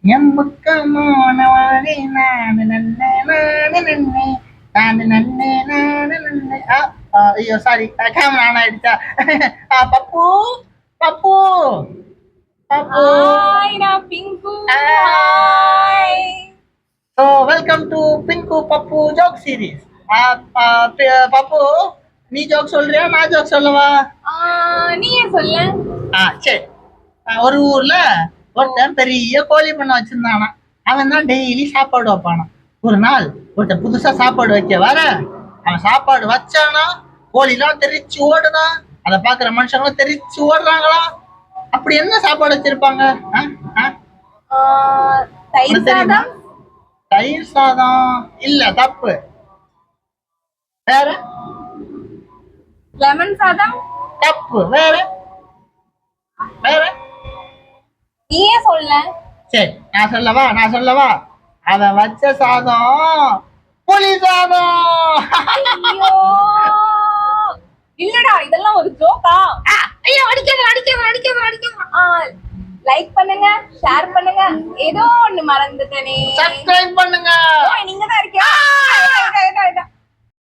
எம்புக்கமானவாடி நானு நன்னே நானு நன்னே நானு நன்னே நானு நன்னே ஐயோ சாரி கேமரா ஆன் ஆயிடுச்சா பப்பு பப்பு பப்பு ஹாய் நான் Pingu hi so welcome to Pingu Pappu joke series Pappu நீ ஜோக் சொல்றியா நான் ஜோக் சொல்லவா நீயே சொல்ல சரி ஒரு ஊர்ல ஒருத்தன் பெரிய கோழி பண்ண வச்சிருந்தானா அவன் தான் டெய்லி சாப்பாடு வைப்பானா ஒரு நாள் ஒருத்தன் புதுசா சாப்பாடு வைக்க வர அவன் சாப்பாடு வச்சானா கோழிலாம் தெரிச்சு ஓடுதான் அதை பாக்குற மனுஷங்களும் தெரிச்சு ஓடுறாங்களா அப்படி என்ன சாப்பாடு வச்சிருப்பாங்க தயிர் சாதம் தயிர் சாதம் இல்ல தப்பு வேற லெமன் சாதம் தப்பு வேற வேற நீயே சொல்ல சரி நான் சொல்லவா அவன் வச்ச சாதம் புளி சாதம் ஐயோ இல்லடா இதெல்லாம் ஒரு ஜோக்கா ஐயோ அடிக்காத லைக் பண்ணுங்க ஷேர் பண்ணுங்க ஏதோ ஒண்ணு மறந்துட்டனே சப்ஸ்கிரைப் பண்ணுங்க நீங்க தான் இருக்கீங்க